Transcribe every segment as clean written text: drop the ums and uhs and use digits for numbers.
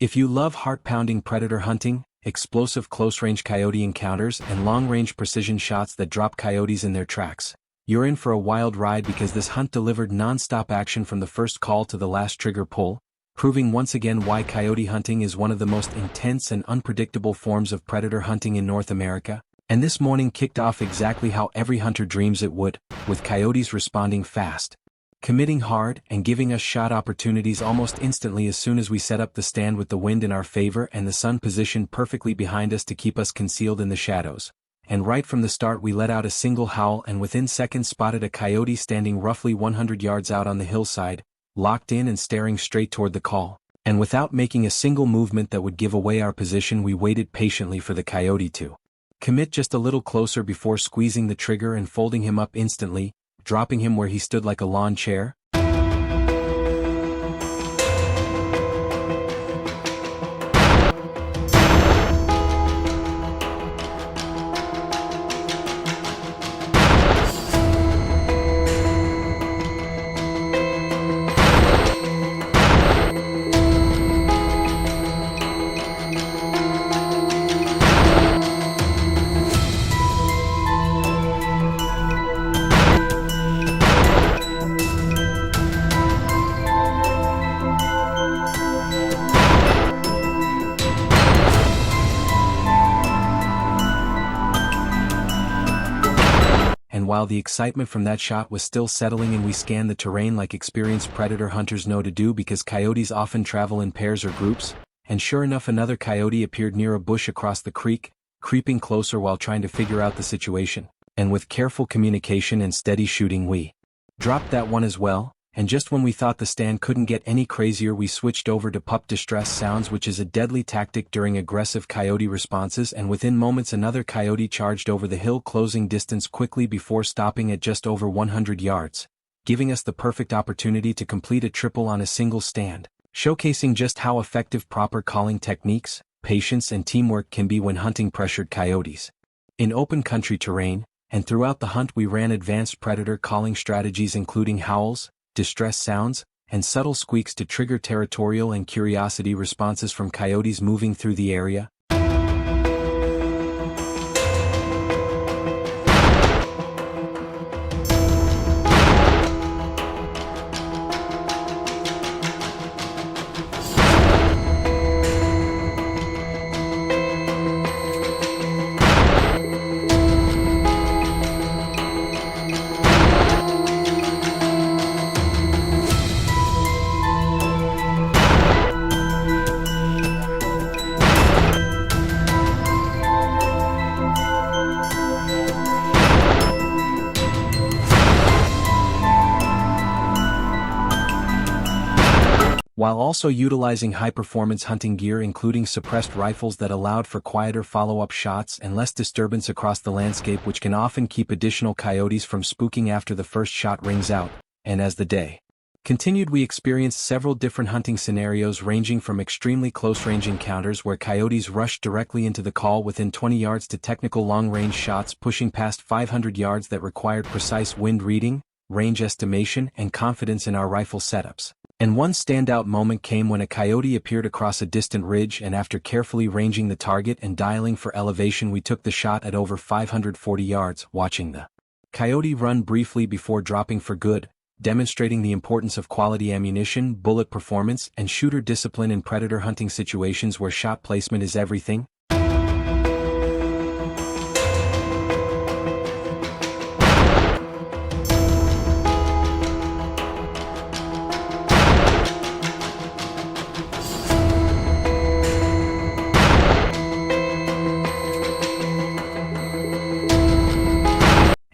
If you love heart-pounding predator hunting, explosive close-range coyote encounters and long-range precision shots that drop coyotes in their tracks, you're in for a wild ride because this hunt delivered non-stop action from the first call to the last trigger pull, proving once again why coyote hunting is one of the most intense and unpredictable forms of predator hunting in North America. And this morning kicked off exactly how every hunter dreams it would, with coyotes responding fast, committing hard, and giving us shot opportunities almost instantly as soon as we set up the stand with the wind in our favor and the sun positioned perfectly behind us to keep us concealed in the shadows. And right from the start we let out a single howl and within seconds spotted a coyote standing roughly 100 yards out on the hillside, locked in and staring straight toward the call. And without making a single movement that would give away our position, we waited patiently for the coyote to commit just a little closer before squeezing the trigger and folding him up instantly, dropping him where he stood like a lawn chair. And while the excitement from that shot was still settling and we scanned the terrain like experienced predator hunters know to do because coyotes often travel in pairs or groups, and sure enough another coyote appeared near a bush across the creek, creeping closer while trying to figure out the situation, and with careful communication and steady shooting we dropped that one as well. And just when we thought the stand couldn't get any crazier, we switched over to pup distress sounds, which is a deadly tactic during aggressive coyote responses, and within moments another coyote charged over the hill, closing distance quickly before stopping at just over 100 yards, giving us the perfect opportunity to complete a triple on a single stand, showcasing just how effective proper calling techniques, patience and teamwork can be when hunting pressured coyotes in open country terrain. And throughout the hunt we ran advanced predator calling strategies including howls, distress sounds, and subtle squeaks to trigger territorial and curiosity responses from coyotes moving through the area. While also utilizing high-performance hunting gear including suppressed rifles that allowed for quieter follow-up shots and less disturbance across the landscape, which can often keep additional coyotes from spooking after the first shot rings out. And as the day continued we experienced several different hunting scenarios ranging from extremely close-range encounters where coyotes rushed directly into the call within 20 yards to technical long-range shots pushing past 500 yards that required precise wind reading, range estimation, and confidence in our rifle setups. And one standout moment came when a coyote appeared across a distant ridge, and after carefully ranging the target and dialing for elevation we took the shot at over 540 yards, watching the coyote run briefly before dropping for good, demonstrating the importance of quality ammunition, bullet performance, and shooter discipline in predator hunting situations where shot placement is everything.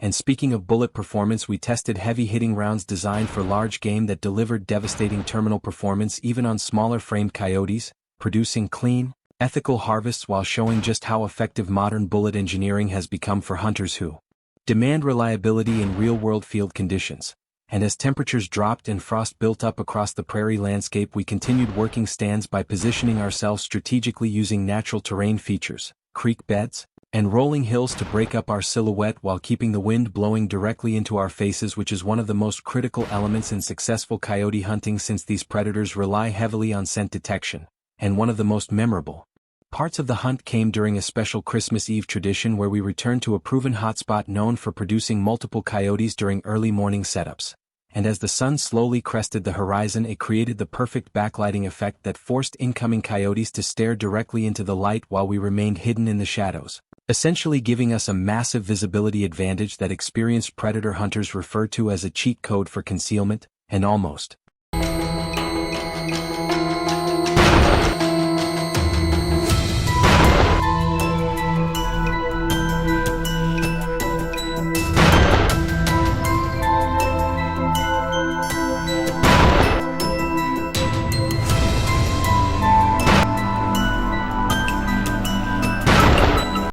And speaking of bullet performance, we tested heavy-hitting rounds designed for large game that delivered devastating terminal performance even on smaller framed coyotes, producing clean, ethical harvests while showing just how effective modern bullet engineering has become for hunters who demand reliability in real-world field conditions. And as temperatures dropped and frost built up across the prairie landscape, we continued working stands by positioning ourselves strategically using natural terrain features, creek beds, and rolling hills to break up our silhouette while keeping the wind blowing directly into our faces, which is one of the most critical elements in successful coyote hunting since these predators rely heavily on scent detection. and one of the most memorable parts of the hunt came during a special Christmas Eve tradition where we returned to a proven hotspot known for producing multiple coyotes during early morning setups. And as the sun slowly crested the horizon, it created the perfect backlighting effect that forced incoming coyotes to stare directly into the light while we remained hidden in the shadows, essentially giving us a massive visibility advantage that experienced predator hunters refer to as a cheat code for concealment, and almost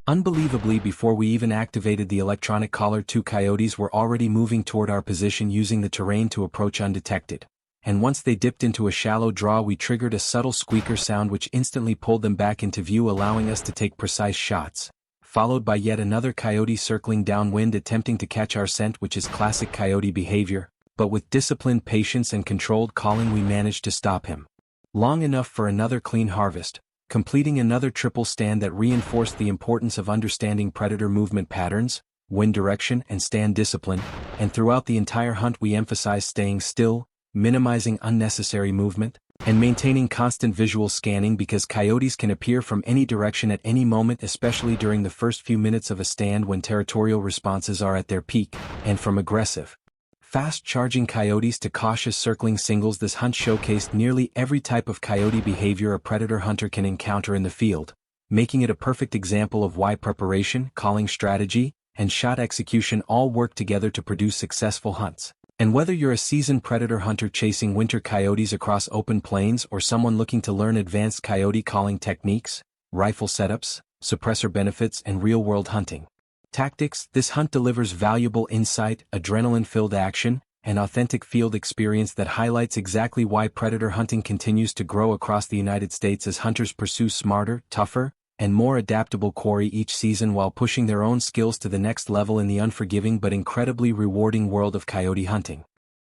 unbelievably, before we even activated the electronic collar, 2 coyotes were already moving toward our position using the terrain to approach undetected. And once they dipped into a shallow draw, we triggered a subtle squeaker sound which instantly pulled them back into view, allowing us to take precise shots, followed by yet another coyote circling downwind attempting to catch our scent, which is classic coyote behavior, but with disciplined patience and controlled calling we managed to stop him long enough for another clean harvest, completing another triple stand that reinforced the importance of understanding predator movement patterns, wind direction, and stand discipline. And throughout the entire hunt we emphasized staying still, minimizing unnecessary movement, and maintaining constant visual scanning because coyotes can appear from any direction at any moment, especially during the first few minutes of a stand when territorial responses are at their peak. And from aggressive, fast-charging coyotes to cautious circling singles, this hunt showcased nearly every type of coyote behavior a predator hunter can encounter in the field, making it a perfect example of why preparation, calling strategy, and shot execution all work together to produce successful hunts. And whether you're a seasoned predator hunter chasing winter coyotes across open plains or someone looking to learn advanced coyote calling techniques, rifle setups, suppressor benefits, and real-world hunting tactics, this hunt delivers valuable insight, adrenaline-filled action, and authentic field experience that highlights exactly why predator hunting continues to grow across the United States as hunters pursue smarter, tougher, and more adaptable quarry each season while pushing their own skills to the next level in the unforgiving but incredibly rewarding world of coyote hunting.